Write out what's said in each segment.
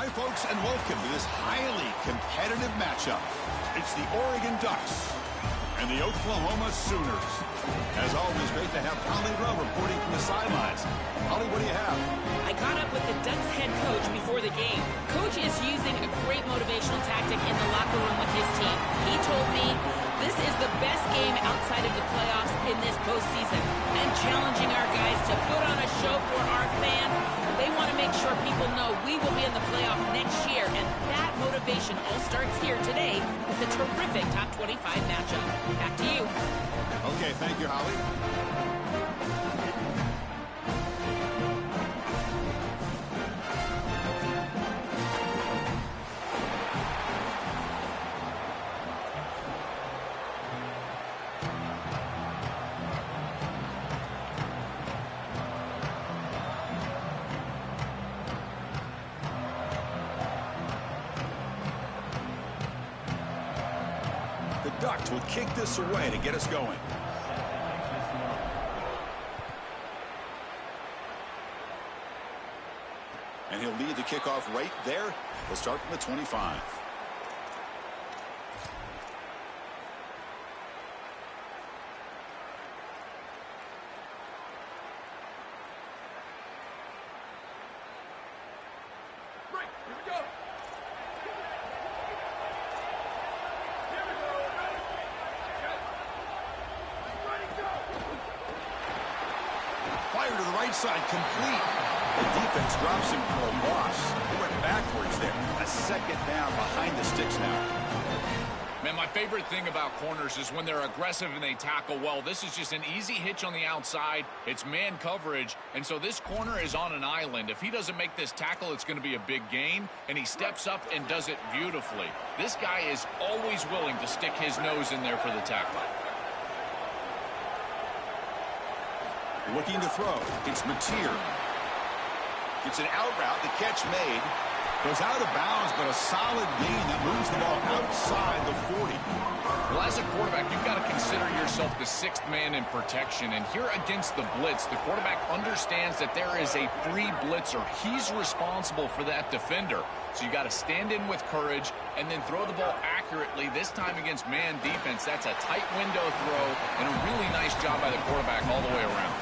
Hi, folks, and welcome to this highly competitive matchup. It's the Oregon Ducks and the Oklahoma Sooners. As always, great to have Holly Rowe reporting from the sidelines. Holly, what do you have? I caught up with the Ducks head coach before the game. Coach is using a great motivational tactic in the locker room with his team. He told me this is the best game outside of the playoffs in this postseason, and challenging our guys to put on a show for our fans. They want to make sure people know we will be in the playoff next year, and that motivation all starts here today with a terrific top 25 matchup. Back to you. Okay, thank you, Holly. The Ducks will kick this away to get us going. And he'll lead the kickoff right there. We'll start from the 25. Right, here we go. Fire to the right side, complete. The defense drops him for a loss. He went backwards there. A second down behind the sticks now. Man, my favorite thing about corners is when they're aggressive and they tackle well. This is just an easy hitch on the outside. It's man coverage, and so this corner is on an island. If he doesn't make this tackle, it's going to be a big gain, and he steps up and does it beautifully. This guy is always willing to stick his nose in there for the tackle. Looking to throw. It's Mateer. It's an out route. The catch made. Goes out of bounds, but a solid gain that moves the ball outside the 40. Well, as a quarterback, you've got to consider yourself the sixth man in protection. And here against the blitz, the quarterback understands that there is a free blitzer. He's responsible for that defender. So you got to stand in with courage and then throw the ball accurately. This time against man defense, that's a tight window throw and a really nice job by the quarterback all the way around.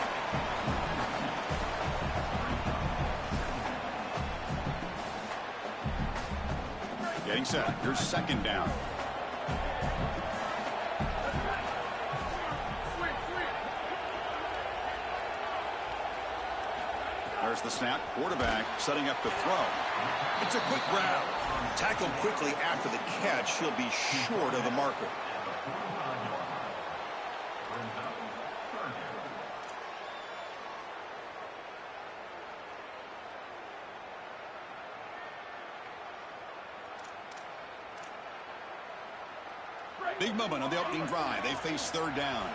Getting set. Here's second down. There's the snap. Quarterback setting up the throw. It's a quick grab. Tackled quickly after the catch. He'll be short of the marker. Big moment on the opening drive. They face third down.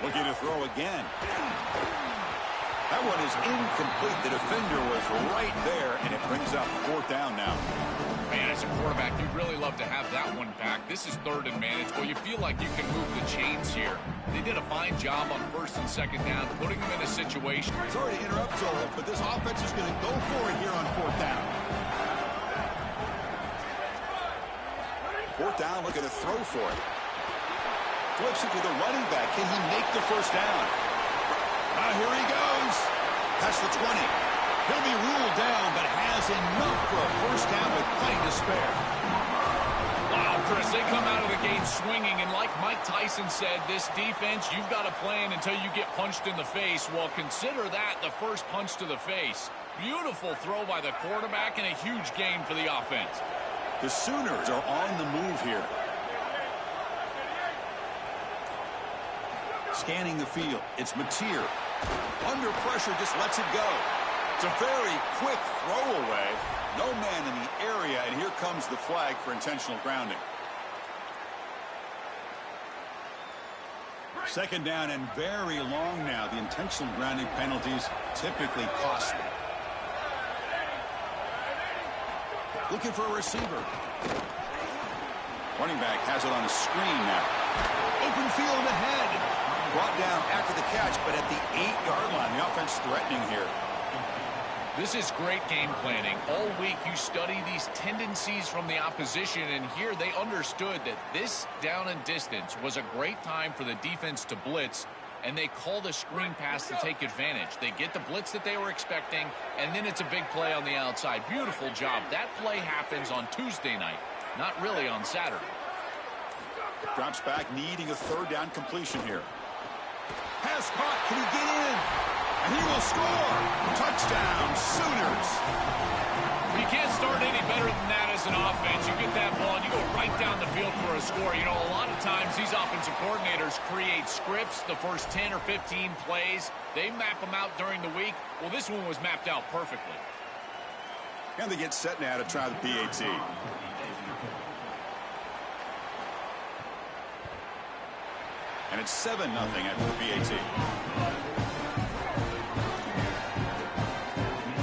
Looking to throw again. That one is incomplete. The defender was right there, and it brings up fourth down now. Man, as a quarterback, you'd really love to have that one back. This is third and manageable. You feel like you can move the chains here. They did a fine job on first and second down, putting them in a situation. Sorry to interrupt, Joel, but this offense is going to go for it here on fourth down. Fourth down, looking to throw for it. Flips it to the running back. Can he make the first down? Here he goes. That's the 20. He'll be ruled down, but has enough for a first down with plenty to spare. Wow, Chris, they come out of the gate swinging, and like Mike Tyson said, this defense, you've got to plan until you get punched in the face. Well, consider that the first punch to the face. Beautiful throw by the quarterback and a huge gain for the offense. The Sooners are on the move here. Scanning the field. It's Mateer. Under pressure, just lets it go. It's a very quick throwaway. No man in the area, and here comes the flag for intentional grounding. Second down and very long now. The intentional grounding penalties typically costly. Looking for a receiver. Running back has it on a screen now. Open field ahead. Brought down after the catch, but at the 8-yard line. The offense threatening here. This is great game planning. All week you study these tendencies from the opposition, and here they understood that this down and distance was a great time for the defense to blitz, and they called a screen pass to take advantage. They get the blitz that they were expecting, and then it's a big play on the outside. Beautiful job. That play happens on Tuesday night, not really on Saturday. Drops back, needing a third down completion here. Pass caught. Can he get in? And he will score. Touchdown, Sooners. You can't start any better than that as an offense. You get that ball and you go right down the field for a score. You know, a lot of times these offensive coordinators create scripts, the first 10 or 15 plays. They map them out during the week. Well, this one was mapped out perfectly. And they get set now to try the PAT. And it's 7-0 after the PAT.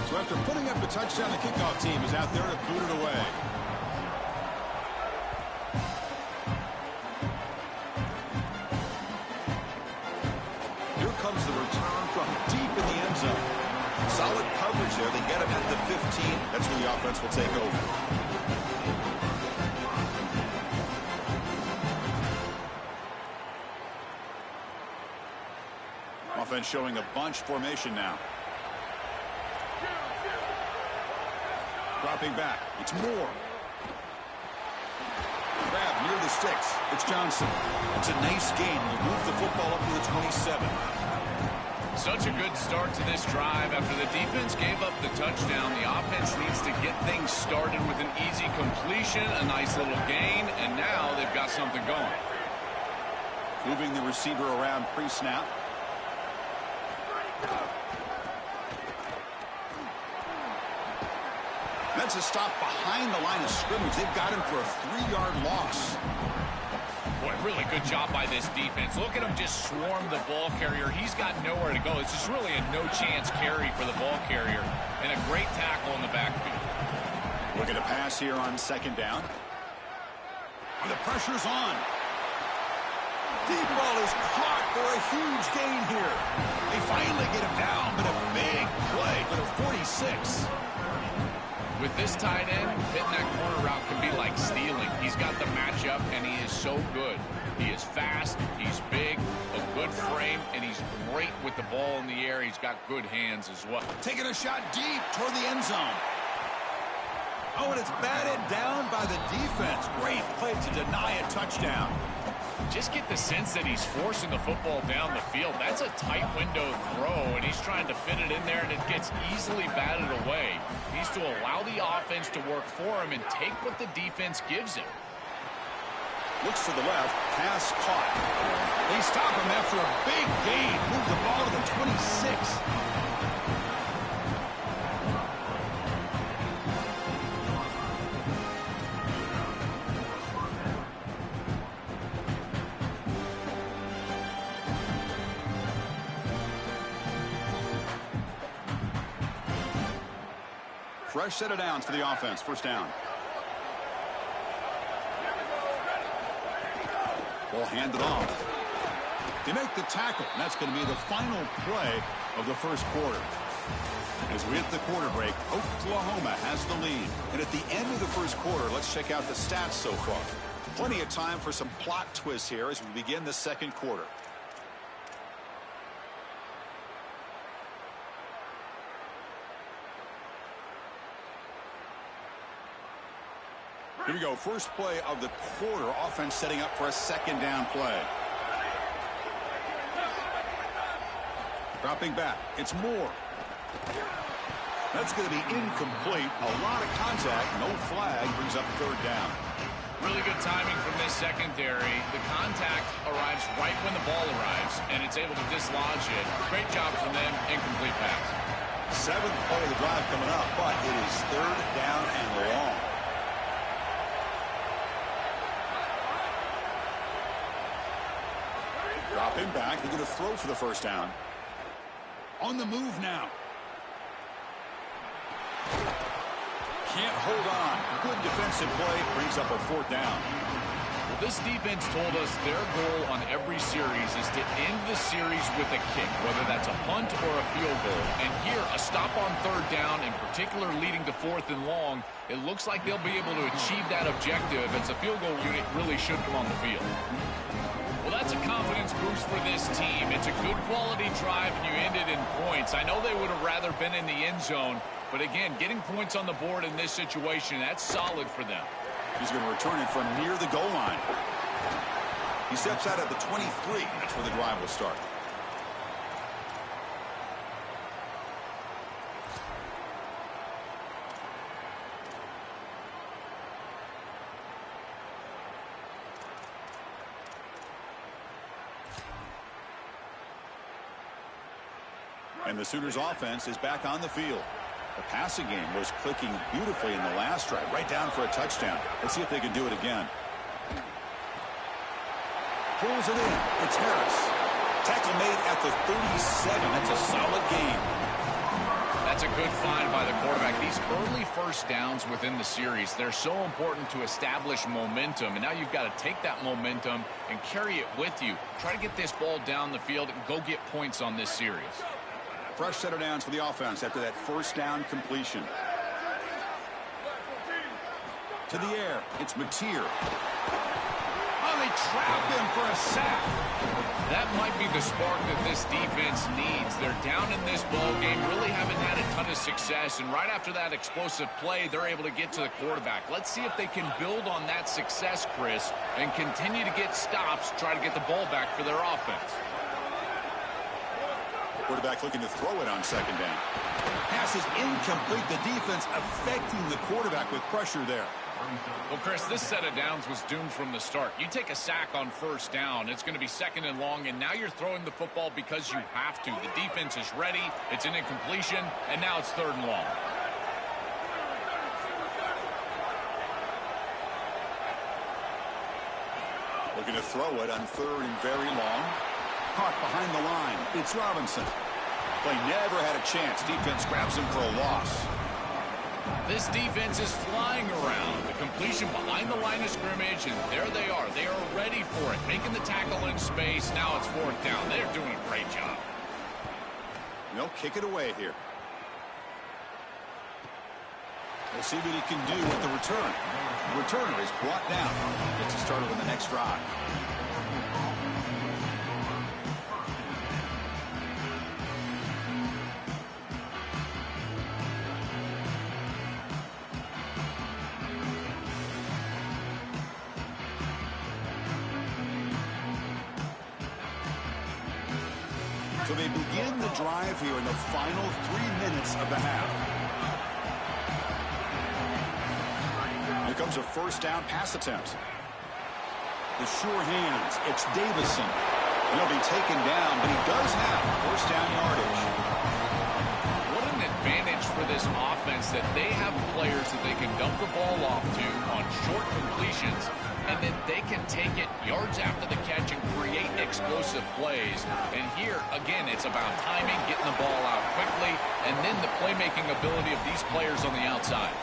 So after putting up a touchdown, the kickoff team is out there to boot it away. Here comes the return from deep in the end zone. Solid coverage there. They get him at the 15. That's where the offense will take over. Offense showing a bunch formation now. Dropping back. It's Moore. Grab near the sticks. It's Johnson. It's a nice gain. You move the football up to the 27. Such a good start to this drive. After the defense gave up the touchdown, the offense needs to get things started with an easy completion, a nice little gain, and now they've got something going. Moving the receiver around pre-snap. That's a stop behind the line of scrimmage. They've got him for a 3-yard loss. Boy, really good job by this defense. Look at him just swarm the ball carrier. He's got nowhere to go. It's just really a no-chance carry for the ball carrier. And a great tackle in the backfield. Look at a pass here on second down. And the pressure's on. Deep ball is caught for a huge gain here. They finally get him down, but a big play for the 46. With this tight end, hitting that corner route can be like stealing. He's got the matchup, and he is so good. He is fast, he's big, a good frame, and he's great with the ball in the air. He's got good hands as well. Taking a shot deep toward the end zone. Oh, and it's batted down by the defense. Great play to deny a touchdown. Just get the sense that he's forcing the football down the field. That's a tight window throw, and he's trying to fit it in there, and it gets easily batted away. He needs to allow the offense to work for him and take what the defense gives him. Looks to the left. Pass caught. They stop him after a big gain. Move the ball to the 26. Fresh set of downs for the offense. First down. Ball handed off. They make the tackle, and that's going to be the final play of the first quarter. As we hit the quarter break, Oklahoma has the lead. And at the end of the first quarter, let's check out the stats so far. Plenty of time for some plot twists here as we begin the second quarter. Here we go. First play of the quarter. Offense setting up for a second down play. Dropping back. It's Moore. That's going to be incomplete. A lot of contact. No flag. Brings up third down. Really good timing from this secondary. The contact arrives right when the ball arrives, and it's able to dislodge it. Great job from them. Incomplete pass. Seventh play of the drive coming up, but it is third down and long. Drop him back. They're going to throw for the first down. On the move now. Can't hold on. Good defensive play. Brings up a fourth down. Well, this defense told us their goal on every series is to end the series with a kick, whether that's a punt or a field goal. And here, a stop on third down, in particular leading to fourth and long, it looks like they'll be able to achieve that objective as the field goal unit really should come on the field. Well, that's a confidence boost for this team. It's a good quality drive, and you end it in points. I know they would have rather been in the end zone, but again, getting points on the board in this situation, that's solid for them. He's going to return it from near the goal line. He steps out at the 23. That's where the drive will start. And the Sooners offense is back on the field. The passing game was clicking beautifully in the last drive, right down for a touchdown. Let's see if they can do it again. Pulls it in. It's Harris. Tackle made at the 37. That's a solid game. That's a good find by the quarterback. These early first downs within the series, they're so important to establish momentum. And now you've got to take that momentum and carry it with you. Try to get this ball down the field and go get points on this series. Fresh set of downs for the offense after that first down completion. To the air, it's Mateer. Oh, they trap him for a sack. That might be the spark that this defense needs. They're down in this ball game, really haven't had a ton of success, and right after that explosive play, they're able to get to the quarterback. Let's see if they can build on that success, Chris, and continue to get stops, try to get the ball back for their offense. Quarterback looking to throw it on second down. Pass is incomplete. The defense affecting the quarterback with pressure there. Well, Chris, this set of downs was doomed from the start. You take a sack on first down, it's going to be second and long, and now you're throwing the football because you have to. The defense is ready, it's an incompletion, and now it's third and long. Looking to throw it on third and very long. Caught behind the line. It's Robinson. Play never had a chance. Defense grabs him for a loss. This defense is flying around. The completion behind the line of scrimmage, and there they are. They are ready for it. Making the tackle in space. Now it's fourth down. They're doing a great job. They'll kick it away here. We'll see what he can do with the return. The returner is brought down. Gets to start on the next drive. So they begin the drive here in the final 3 minutes of the half. Here comes a first down pass attempt. The sure hands. It's Davison. He'll be taken down, but he does have first down yardage. What an advantage for this offense that they have players that they can dump the ball off to on short completions, and then they can take it yards after the catch and create explosive plays. And here, again, it's about timing, getting the ball out quickly, and then the playmaking ability of these players on the outside.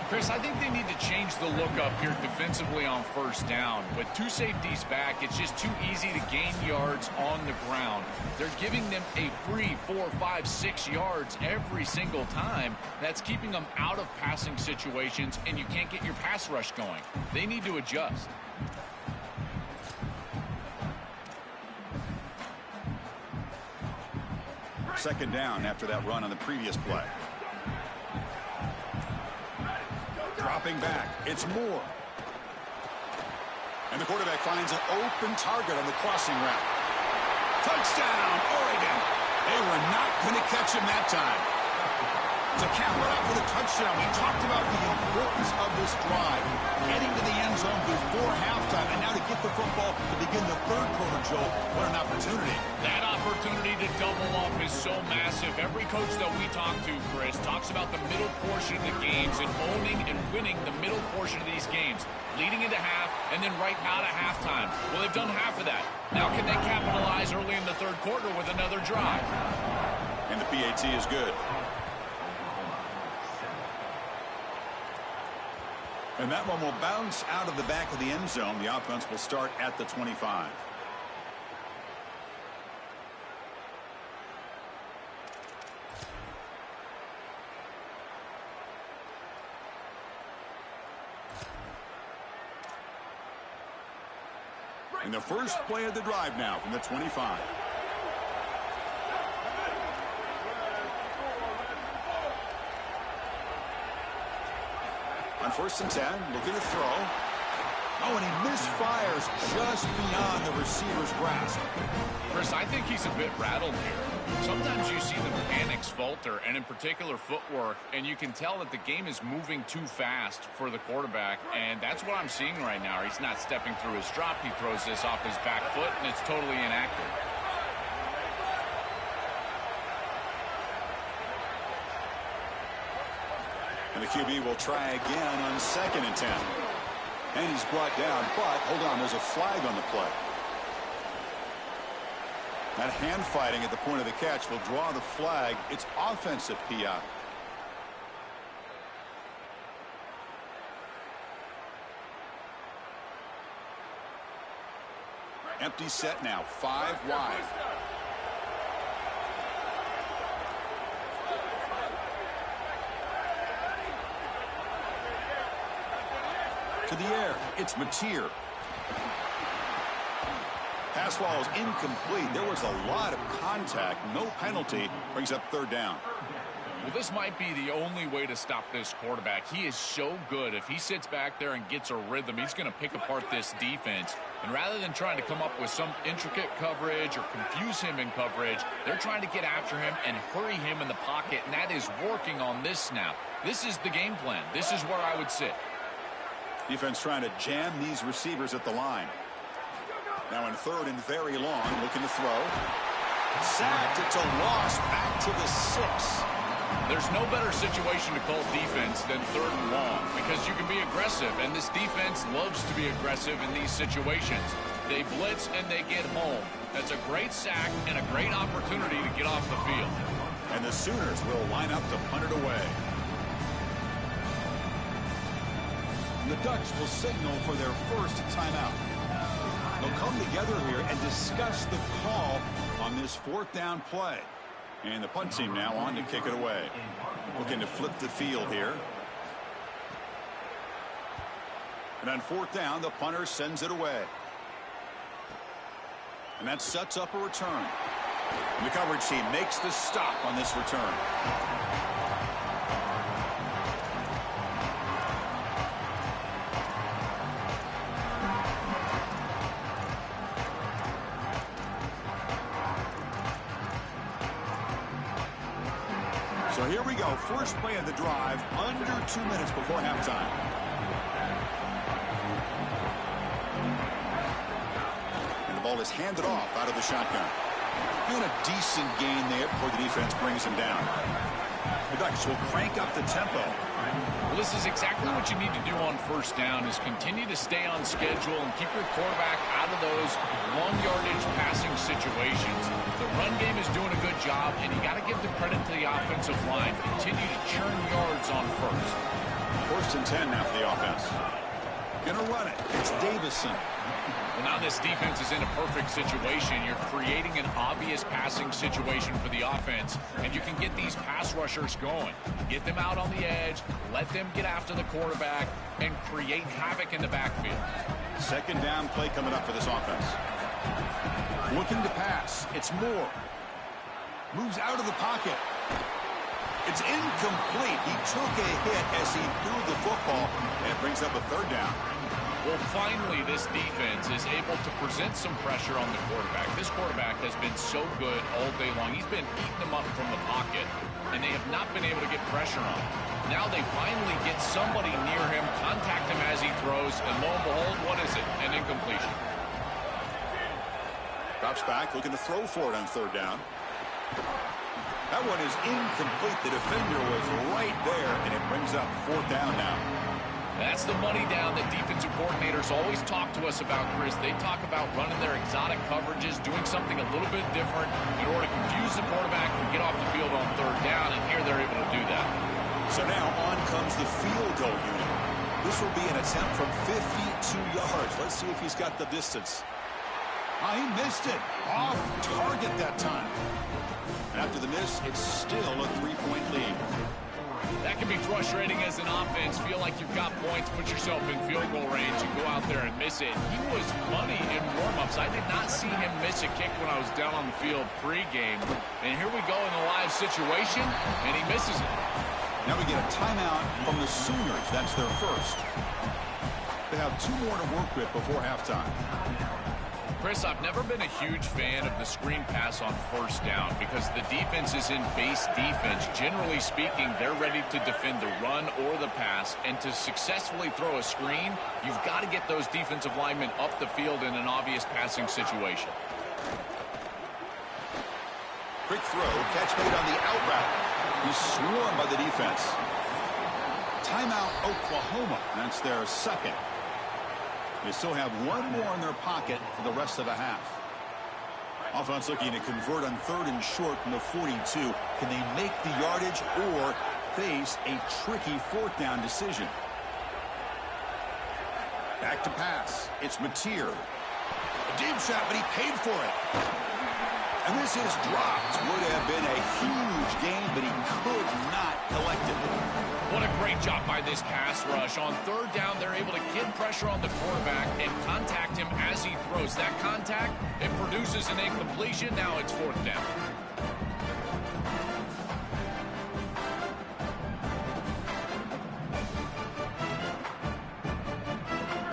Chris, I think they need to change the look up here defensively on first down. With two safeties back, it's just too easy to gain yards on the ground. They're giving them a free 4, 5, 6 yards every single time. That's keeping them out of passing situations, and you can't get your pass rush going. They need to adjust. Second down after that run on the previous play. Dropping back, it's Moore. And the quarterback finds an open target on the crossing route. Touchdown, Oregon. They were not going to catch him that time. To cap it up with a touchdown. We talked about the importance of this drive. Heading to the end zone before halftime. And now to get the football to begin the third quarter, Joel. What an opportunity. That opportunity to double up is so massive. Every coach that we talk to, Chris, talks about the middle portion of the games and owning and winning the middle portion of these games. Leading into half and then right out of halftime. Well, they've done half of that. Now can they capitalize early in the third quarter with another drive? And the PAT is good. And that one will bounce out of the back of the end zone. The offense will start at the 25. And the first play of the drive now from the 25. On 1st and 10, looking to throw. Oh, and he misfires just beyond the receiver's grasp. Chris, I think he's a bit rattled here. Sometimes you see the mechanics falter, and in particular footwork, and you can tell that the game is moving too fast for the quarterback, and that's what I'm seeing right now. He's not stepping through his drop. He throws this off his back foot, and it's totally inactive. And the QB will try again on 2nd and 10. And he's brought down, but hold on, there's a flag on the play. That hand fighting at the point of the catch will draw the flag. It's offensive PI. Empty set now, 5 wide. To the air, it's Mateer. Pass ball is incomplete. There was a lot of contact. No penalty. Brings up 3rd down. Well, this might be the only way to stop this quarterback. He is so good. If he sits back there and gets a rhythm, he's going to pick apart this defense. And rather than trying to come up with some intricate coverage or confuse him in coverage, they're trying to get after him and hurry him in the pocket, and that is working on this snap. This is the game plan. This is where I would sit. Defense trying to jam these receivers at the line. Now in 3rd and very long, looking to throw. Sacked. It's a loss back to the 6. There's no better situation to call defense than 3rd and long because you can be aggressive, and this defense loves to be aggressive in these situations. They blitz and they get home. That's a great sack and a great opportunity to get off the field. And the Sooners will line up to punt it away. The Ducks will signal for their first timeout. They'll come together here and discuss the call on this 4th down play. And the punt team now on to kick it away. Looking to flip the field here. And on 4th down, the punter sends it away. And that sets up a return. And the coverage team makes the stop on this return. So here we go. First play of the drive, under 2 minutes before halftime. And the ball is handed off out of the shotgun. Doing a decent gain there before the defense brings him down. The Ducks will crank up the tempo. Well, this is exactly what you need to do on 1st down is continue to stay on schedule and keep your quarterback out of those long yardage passing situations. The run game is doing a good job, and you got to give the credit to the offensive line. Continue to churn yards on 1st. 1st and 10 now for the offense. Gonna run it. It's Davison. Well, now this defense is in a perfect situation. You're creating an obvious passing situation for the offense, and you can get these pass rushers going. Get them out on the edge, let them get after the quarterback, and create havoc in the backfield. 2nd down play coming up for this offense. Looking to pass. It's Moore. Moves out of the pocket. It's incomplete. He took a hit as he threw the football, and it brings up a 3rd down. Well, finally, this defense is able to present some pressure on the quarterback. This quarterback has been so good all day long. He's been eating them up from the pocket, and they have not been able to get pressure on him. Now they finally get somebody near him, contact him as he throws, and lo and behold, what is it? An incompletion. Drops back, looking to throw for it on third down. That one is incomplete. The defender was right there, and it brings up fourth down now. That's the money down that defensive coordinators always talk to us about, Chris. They talk about running their exotic coverages, doing something a little bit different in order to confuse the quarterback and get off the field on third down, and here they're able to do that. So now on comes the field goal unit. This will be an attempt from 52 yards. Let's see if he's got the distance. He missed it. Off target that time. After the miss, it's still a 3-point lead. That can be frustrating as an offense. Feel like you've got points, put yourself in field goal range, and go out there and miss it. He was money in warm-ups. I did not see him miss a kick when I was down on the field pregame. And here we go in the live situation, and he misses it. Now we get a timeout from the Sooners. That's their first. They have 2 more to work with before halftime. Chris, I've never been a huge fan of the screen pass on first down because the defense is in base defense. Generally speaking, they're ready to defend the run or the pass, and to successfully throw a screen, you've got to get those defensive linemen up the field in an obvious passing situation. Quick throw, catch made on the out route. He's swarmed by the defense. Timeout, Oklahoma. That's their second. They still have 1 more in their pocket for the rest of the half. Offense looking to convert on third and short from the 42. Can they make the yardage or face a tricky fourth down decision? Back to pass. It's Mateer. A deep shot, but he paid for it. And this is dropped. Would have been a huge gain, but he could not collect it. What a great job by this pass rush. On third down, they're able to get pressure on the quarterback and contact him as he throws. That contact, it produces an incompletion. Now it's fourth down.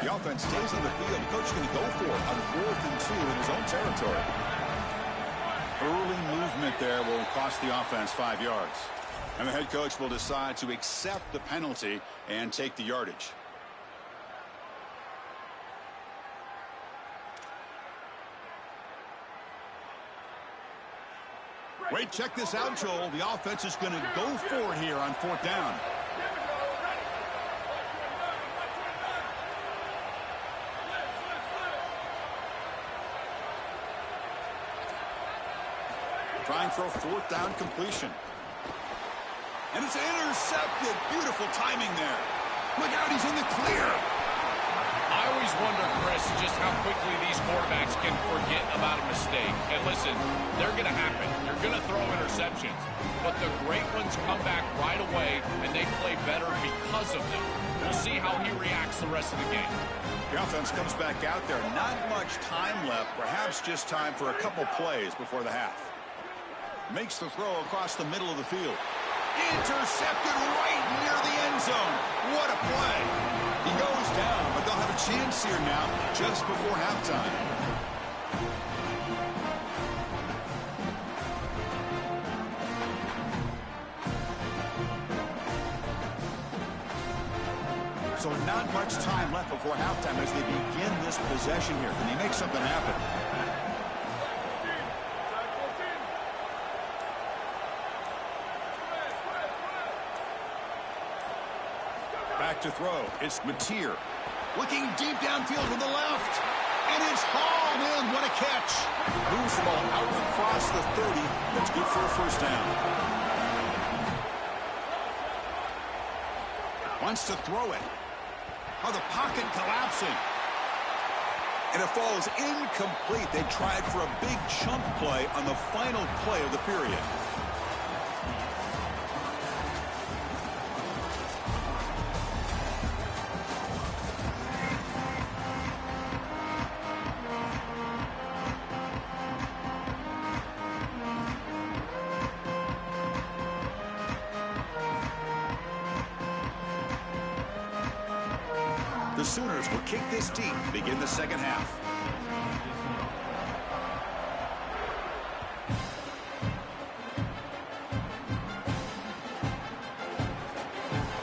The offense stays on the field. The coach is going to go for it on 4th and 2 in his own territory. Early movement there will cost the offense 5 yards. And the head coach will decide to accept the penalty and take the yardage. Wait, check this out, Joel. The offense is going to go for it here on 4th down. Trying for a 4th down completion. And it's intercepted. Beautiful timing there. Look out, he's in the clear. I always wonder, Chris, just how quickly these quarterbacks can forget about a mistake. And listen, they're going to happen. You're going to throw interceptions. But the great ones come back right away, and they play better because of them. We'll see how he reacts the rest of the game. The offense comes back out there. Not much time left. Perhaps just time for a couple plays before the half. Makes the throw across the middle of the field. Intercepted right near the end zone. What a play. He goes down, but they'll have a chance here now just before halftime. So not much time left before halftime as they begin this possession here. Can they make something happen? Back to throw. It's Mateer. Looking deep downfield to the left. And it's hauled in. What a catch. Moves the ball out across the 30. That's good for a first down. Wants to throw it. Oh, the pocket collapsing. And it falls incomplete. They tried for a big chunk play on the final play of the period. The Sooners will kick this deep to begin the second half.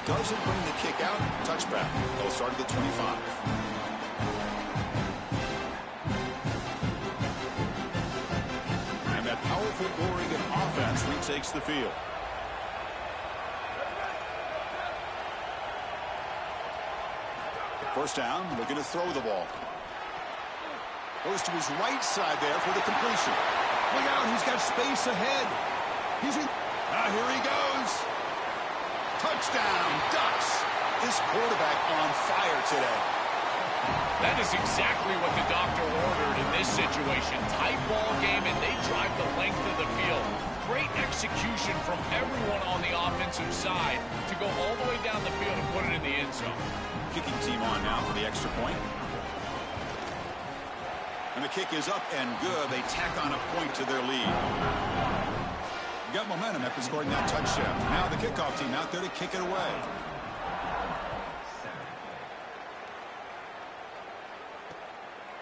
Doesn't bring the kick out. Touchback. They'll start at the 25. And that powerful Oregon offense retakes the field. First down, looking to throw the ball. Goes to his right side there for the completion. Look out, he's got space ahead. He's in. Here he goes. Touchdown, Ducks. This quarterback on fire today. That is exactly what the doctor ordered in this situation. Tight ball game, and they drive the length of the field. Great execution from everyone on the offensive side to go all the way down the field and put it in the end zone. Kicking team on now for the extra point. And the kick is up and good. They tack on a point to their lead. Got momentum after scoring that touchdown. Now the kickoff team out there to kick it away.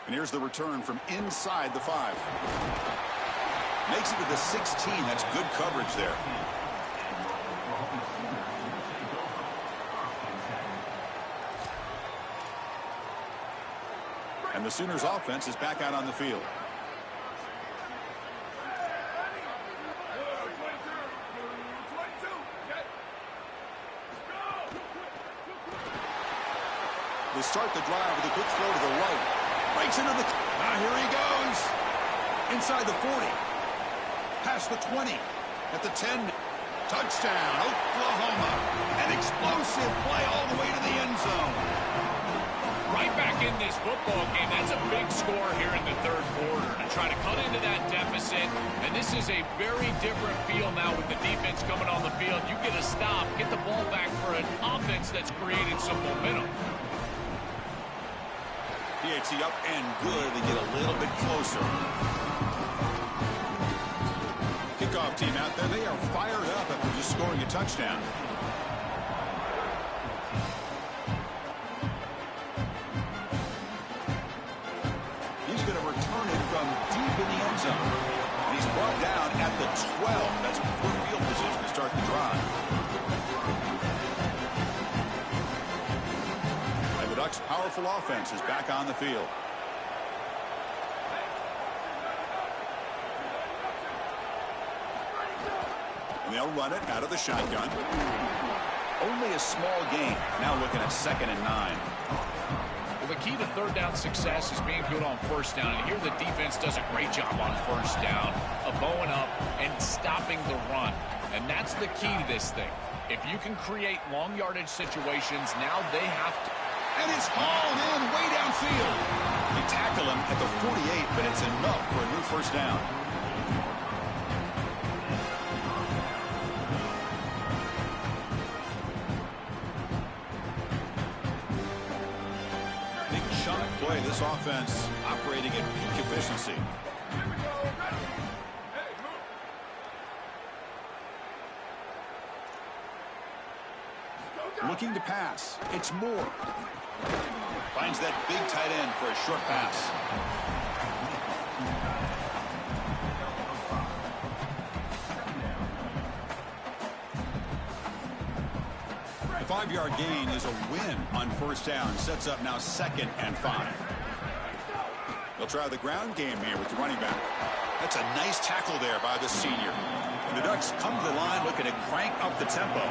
And here's the return from inside the 5. Makes it to the 16. That's good coverage there. And the Sooners offense is back out on the field. They start the drive with a quick throw to the right. Breaks into the... here he goes. Inside the 40. Past the 20. At the 10. Touchdown, Oklahoma. An explosive play all the way to the end zone. Right back in this football game. That's a big score here in the third quarter to try to cut into that deficit. And this is a very different feel now with the defense coming on the field. You get a stop, get the ball back for an offense that's created some momentum. PAT up and good. They get a little bit closer. Kickoff team out there. They are fired up after just scoring a touchdown. He's going to return it from deep in the end zone. And he's brought down at the 12. That's poor field position to start the drive. The Ducks' powerful offense is back on the field. And they'll run it out of the shotgun. Only a small gain. Now looking at 2nd and 9. Well, the key to third down success is being good on first down. And here the defense does a great job on first down of bowing up and stopping the run. And that's the key to this thing. If you can create long yardage situations, now they have to. And it's hauled in way downfield. They tackle him at the 48, but it's enough for a new first down. Big chunk play. This offense operating at peak efficiency. Looking to pass. It's Moore. Finds that big tight end for a short pass. The 5-yard gain is a win on first down. Sets up now 2nd and 5. They'll try the ground game here with the running back. That's a nice tackle there by the senior. And the Ducks come to the line looking to crank up the tempo.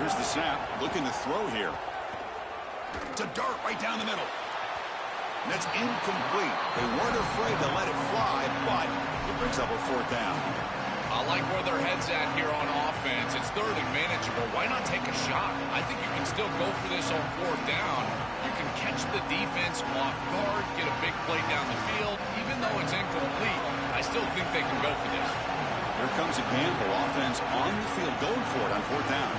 Here's the snap, looking to throw here. To dart right down the middle. And that's incomplete. They weren't afraid to let it fly, but it brings up a 4th down. I like where their head's at here on offense. It's 3rd and manageable. Why not take a shot? I think you can still go for this on 4th down. You can catch the defense off guard, get a big play down the field. Even though it's incomplete, I still think they can go for this. Here comes a Gamble offense on the field, going for it on 4th down.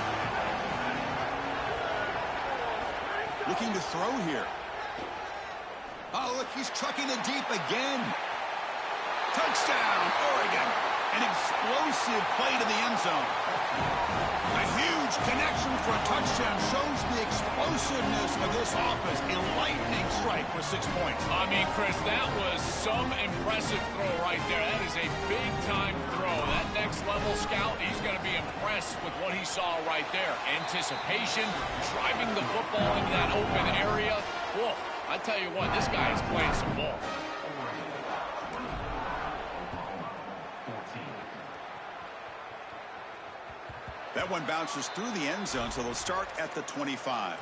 Looking to throw here. Oh, look, he's trucking it deep again. Touchdown, Oregon. An explosive play to the end zone. A huge connection for a touchdown shows the explosiveness of this offense. A lightning strike for 6 points. I mean, Chris, that was some impressive throw right there. That is a big-time throw. That next-level scout, he's going to be impressed with what he saw right there. Anticipation, driving the football into that open area. Whoa, I tell you what, this guy is playing some ball. That one bounces through the end zone, so they'll start at the 25.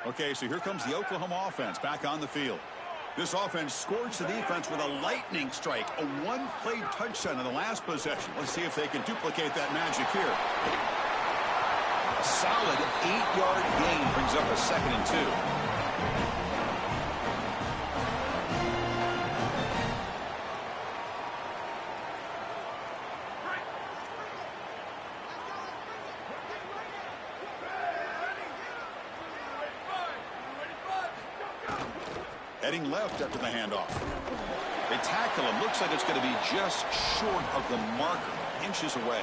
Okay, so here comes the Oklahoma offense back on the field. This offense scorched the defense with a lightning strike, a one-play touchdown in the last possession. Let's see if they can duplicate that magic here. A solid 8-yard gain brings up a 2nd and 2. Heading left after the handoff. They tackle him. Looks like it's going to be just short of the marker, inches away.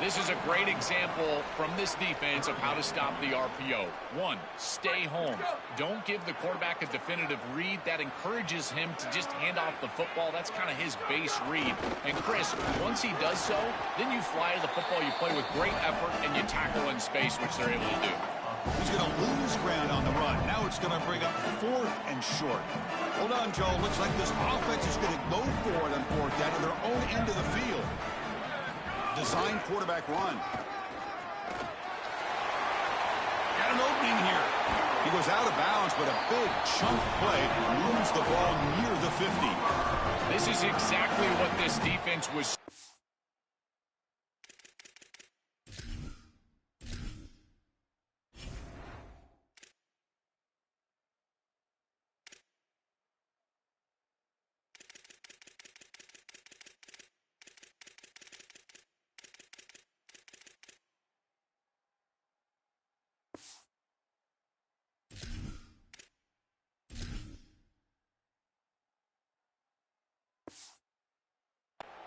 This is a great example from this defense of how to stop the RPO. 1, stay home. Don't give the quarterback a definitive read. That encourages him to just hand off the football. That's kind of his base read. And Chris, once he does so, then you fly to the football, you play with great effort, and you tackle in space, which they're able to do. He's going to lose ground on the run. Now it's going to bring up 4th and short. Hold on, Joe. Looks like this offense is going to go for it on 4th down to their own end of the field. Design quarterback run. Got an opening here. He goes out of bounds, but a big chunk play moves the ball near the 50. This is exactly what this defense was.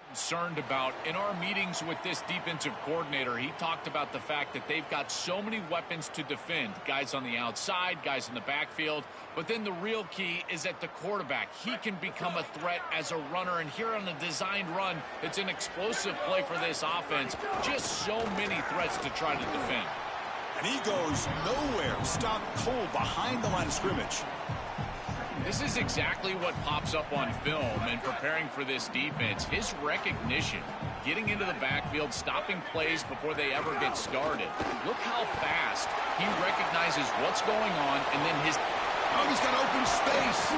Concerned about in our meetings with this defensive coordinator. He talked about the fact that they've got so many weapons to defend, guys on the outside, guys in the backfield, but then the real key is at the quarterback. He can become a threat as a runner, and here on the designed run, it's an explosive play for this offense. Just so many threats to try to defend. And he goes nowhere. Stopped cold behind the line of scrimmage. This is exactly what pops up on film in preparing for this defense. His recognition, getting into the backfield, stopping plays before they ever get started. Look how fast he recognizes what's going on, and then his... Oh, he's got open space.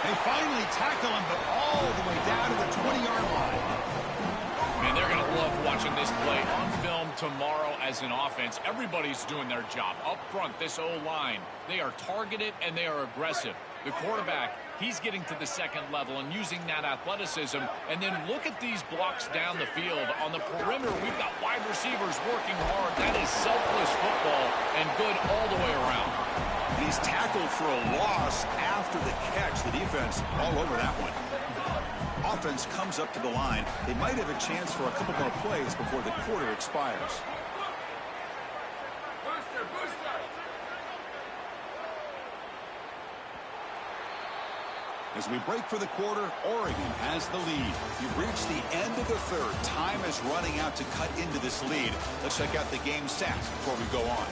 They finally tackle him, but all the way down to the 20-yard line. Man, they're going to love watching this play on film tomorrow as an offense. Everybody's doing their job. Up front, this O-line, they are targeted and they are aggressive. The quarterback, he's getting to the second level and using that athleticism. And then look at these blocks down the field. On the perimeter, we've got wide receivers working hard. That is selfless football and good all the way around. And he's tackled for a loss after the catch. The defense all over that one. Offense comes up to the line. They might have a chance for a couple more plays before the quarter expires. As we break for the quarter, Oregon has the lead. You've reached the end of the third. Time is running out to cut into this lead. Let's check out the game stats before we go on.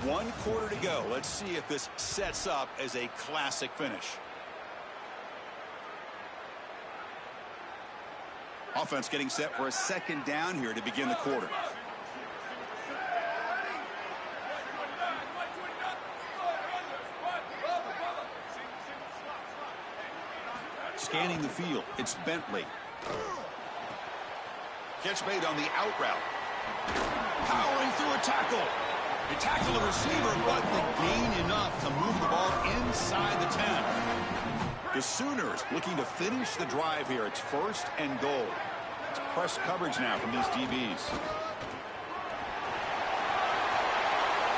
1 quarter to go. Let's see if this sets up as a classic finish. Offense getting set for a second down here to begin the quarter. Scanning the field, it's Bentley. Catch made on the out route. Powering through a tackle. They tackle a receiver, but they gain enough to move the ball inside the 10. The Sooners looking to finish the drive here. It's 1st and goal. It's press coverage now from these DBs.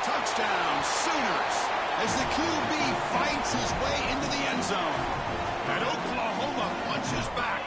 Touchdown, Sooners, as the QB fights his way into the end zone. And Oklahoma launches back.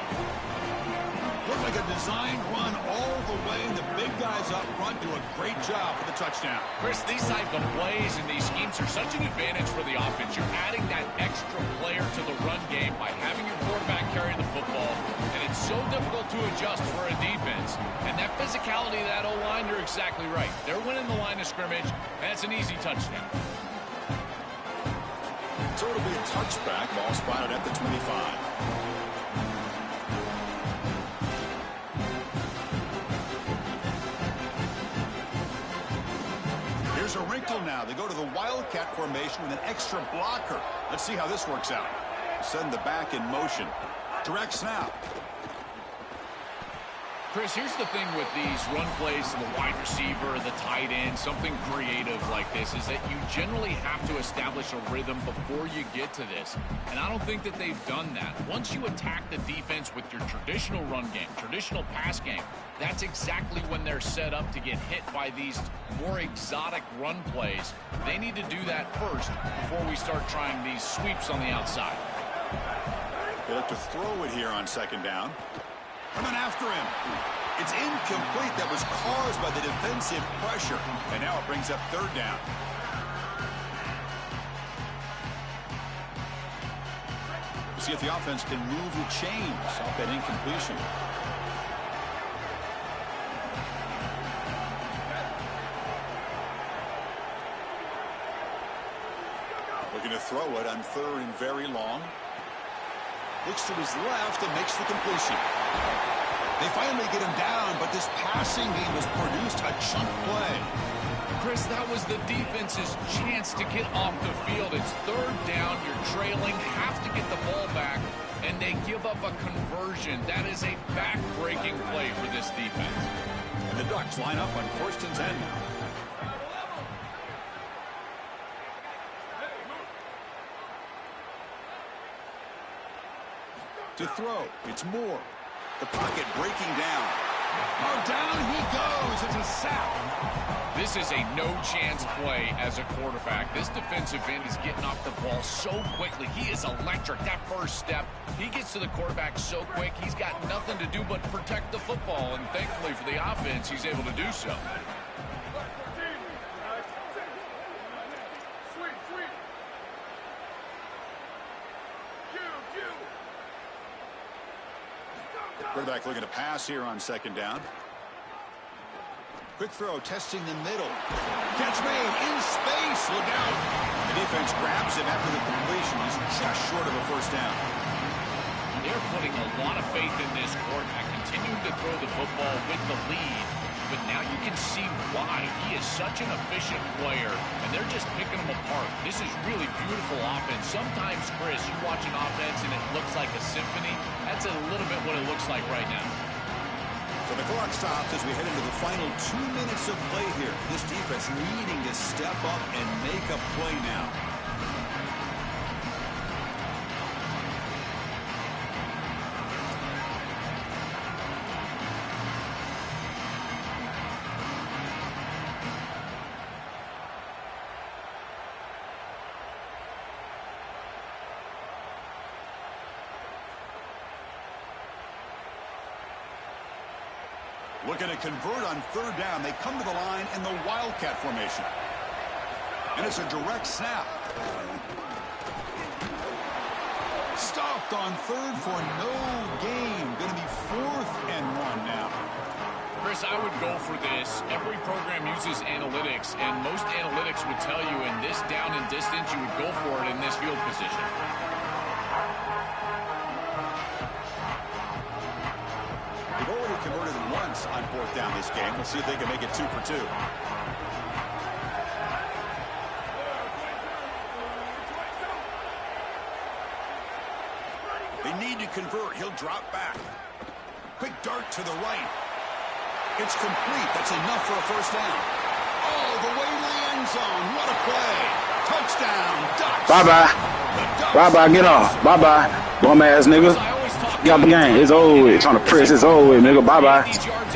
Looked like a designed run all the way. The big guys up front do a great job for the touchdown. Chris, these type of plays and these schemes are such an advantage for the offense. You're adding that extra player to the run game by having your quarterback carry the football, and it's so difficult to adjust for a defense. And that physicality of that O-line, you're exactly right. They're winning the line of scrimmage, and it's an easy touchdown. So it'll be a touchback, ball spotted at the 25. Here's a wrinkle now. They go to the Wildcat formation with an extra blocker. Let's see how this works out. Send the back in motion. Direct snap. Chris, here's the thing with these run plays to the wide receiver, the tight end, something creative like this, is that you generally have to establish a rhythm before you get to this. And I don't think that they've done that. Once you attack the defense with your traditional run game, traditional pass game, that's exactly when they're set up to get hit by these more exotic run plays. They need to do that first before we start trying these sweeps on the outside. They look to throw it here on second down. Coming after him. It's incomplete. That was caused by the defensive pressure. And now it brings up third down. We'll see if the offense can move the chains off that incompletion. Looking to throw it on third and very long. Looks to his left and makes the completion. They finally get him down, but this passing game has produced a chunk play. Chris, that was the defense's chance to get off the field. It's third down, you're trailing, have to get the ball back, and they give up a conversion. That is a back-breaking play for this defense. And the Ducks line up on first and 10 now. To throw, it's Moore. The pocket breaking down. Oh, down he goes. It's a sack. This is a no-chance play as a quarterback. This defensive end is getting off the ball so quickly. He is electric. That first step, he gets to the quarterback so quick, he's got nothing to do but protect the football. And thankfully for the offense, he's able to do so. Quarterback looking to pass here on second down. Quick throw, testing the middle. Catch made in space. Look out. The defense grabs him after the completion. He's just short of a first down. They're putting a lot of faith in this quarterback, continuing to throw the football with the lead. But now you can see why. He is such an efficient player, and they're just picking him apart. This is really beautiful offense. Sometimes, Chris, you watch an offense and it looks like a symphony. That's a little bit what it looks like right now. So the clock stops as we head into the final 2 minutes of play here. This defense needing to step up and make a play now. Looking to convert on third down. They come to the line in the Wildcat formation. And it's a direct snap. Stopped on third for no gain. Going to be 4th and 1 now. Chris, I would go for this. Every program uses analytics, and most analytics would tell you in this down and distance, you would go for it in this field position. They've already converted once on 4th down this game. We'll see if they can make it 2 for 2. They need to convert. He'll drop back. Quick dart to the right. It's complete. That's enough for a first down. Oh, the way to the end zone. What a play. Touchdown, Ducks. Bye-bye. Bye-bye. Get off. Bye-bye. Bum-ass nigga. Get out the game. It's over with. Trying to press. It's over with, nigga. Bye-bye.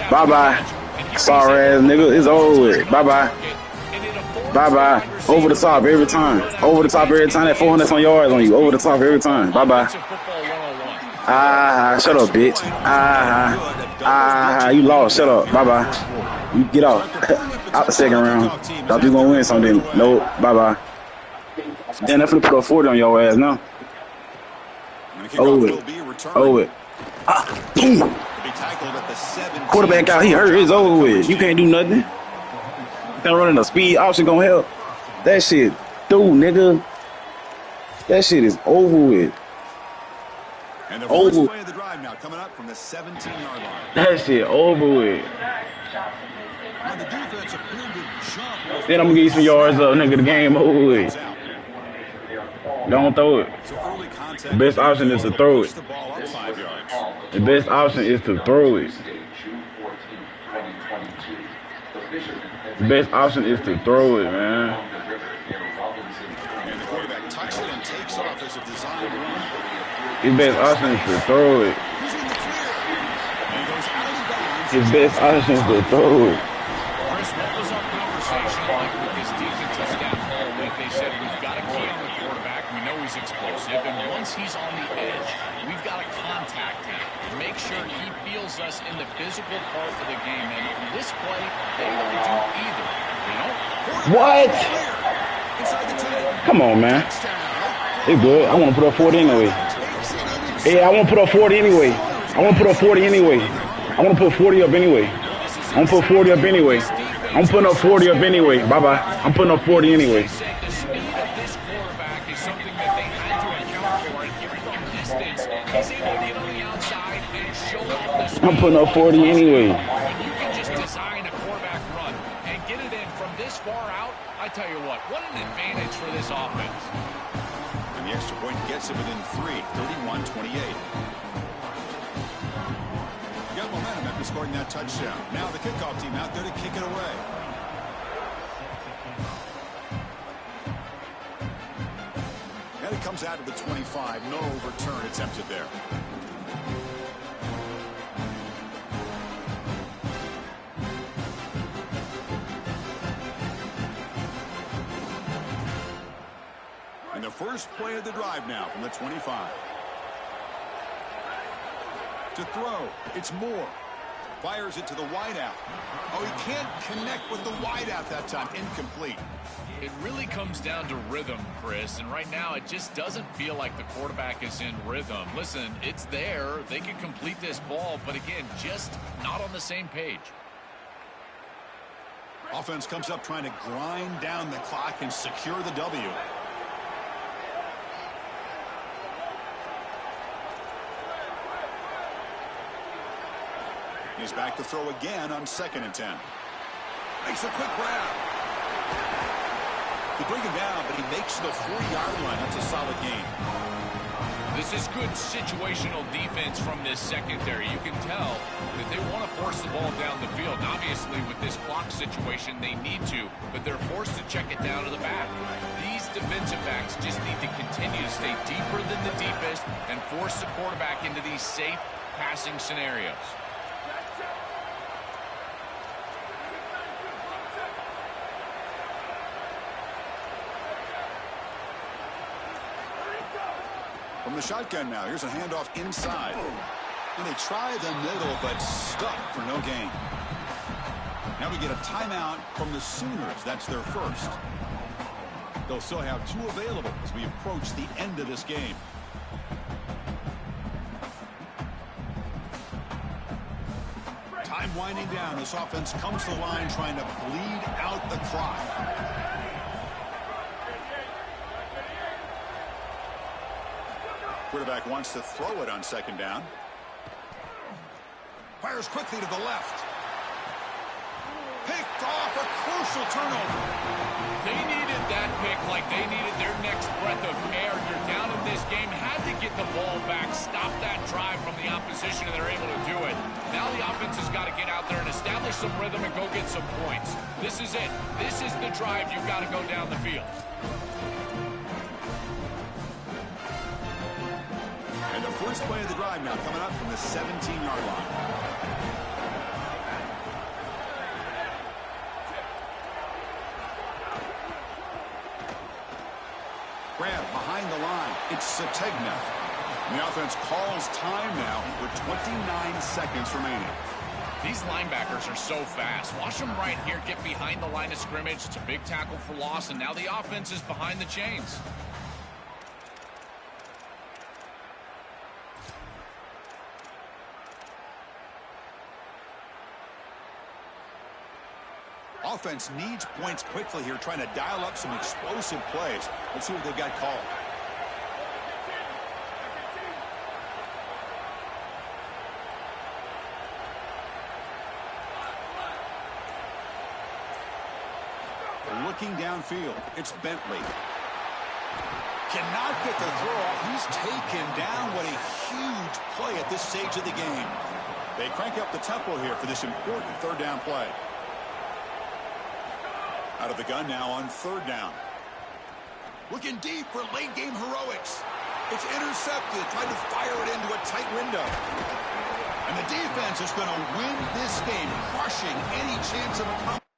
Bye-bye. Sorry-ass nigga. It's over with. Bye-bye. Bye-bye. Over the top every time. Over the top every time. That 400 yards on you. Over the top every time. Bye-bye. Shut up, bitch. You lost. Shut up. Bye-bye. You get off. Out the second round. Thought you gonna win something. Nope. Bye-bye. Then I'm finna put a 40 on your ass now. Over it. Boom. Quarterback out. He hurt. It's over with. You can't do nothing. Can't run in a speed option gonna help. That shit through, nigga. That shit is over with. And the first play of the drive now coming up from the 17-yard line. That shit over with. Now the defense, a pretty good jump. Then I'm gonna get you some yards up, nigga. The game over with. Don't throw it. The best option is to throw it. The best option is to throw it. The best option is to throw it, man. And the quarterback tucks it and takes off as a design run. His best option is to throw it. His best option is to throw it. Chris, what was our conversation like with this defensive staff all week? They said we've got a key on the quarterback. We know he's explosive. And once he's on the edge, we've got to contact him. Make sure he feels us in the physical part of the game. And on this play, they don't do either. You know? What? Come on, man. It's good. I want to put up 40 anyway. Yeah, I want to put up 40 anyway. I want to put up 40 anyway. I want to put 40 up anyway. I'm putting 40 up anyway. I'm putting up 40 up anyway. Bye-bye. I'm putting up 40 anyway. I'm putting up 40 anyway. When you can just design a quarterback run and get it in from this far out, I tell you what an advantage for this offense. And the extra point gets it within 3, 31-28. Got momentum after scoring that touchdown. Now the kickoff team out there to kick it away. And it comes out to the 25. No return attempted there. And the first play of the drive now from the 25. To throw, it's Moore. Fires it to the wideout. Oh, he can't connect with the wideout that time. Incomplete. It really comes down to rhythm, Chris, and right now it just doesn't feel like the quarterback is in rhythm. Listen, it's there. They can complete this ball, but again, just not on the same page. Offense comes up trying to grind down the clock and secure the W. He's back to throw again on 2nd and 10. Makes a quick grab. They bring him down, but he makes the 40-yard line. That's a solid gain. This is good situational defense from this secondary. You can tell that they want to force the ball down the field. And obviously, with this clock situation, they need to, but they're forced to check it down to the back. These defensive backs just need to continue to stay deeper than the deepest and force the quarterback into these safe passing scenarios. From the shotgun now, here's a handoff inside. And they try the middle, but stuck for no gain. Now we get a timeout from the Sooners. That's their first. They'll still have 2 available as we approach the end of this game. Time winding down. This offense comes to the line trying to bleed out the clock. Quarterback wants to throw it on 2nd down. Fires quickly to the left. Picked off, a crucial turnover. They needed that pick like they needed their next breath of air. You're down in this game. Had to get the ball back, stop that drive from the opposition, and they're able to do it. Now the offense has got to get out there and establish some rhythm and go get some points. This is it. This is the drive you've got to go down the field. And the first play of the drive now coming up from the 17-yard line. Grab behind the line. It's Sategna. And the offense calls time now with 29 seconds remaining. These linebackers are so fast. Watch them right here get behind the line of scrimmage. It's a big tackle for loss, and now the offense is behind the chains. Offense needs points quickly here, trying to dial up some explosive plays. Let's see what they've got called. Looking downfield, it's Bentley. Cannot get the throw off. He's taken down. What a huge play at this stage of the game. They crank up the tempo here for this important third down play. Out of the gun now on third down. Looking deep for late game heroics. It's intercepted, trying to fire it into a tight window. And the defense is going to win this game, crushing any chance of a comeback.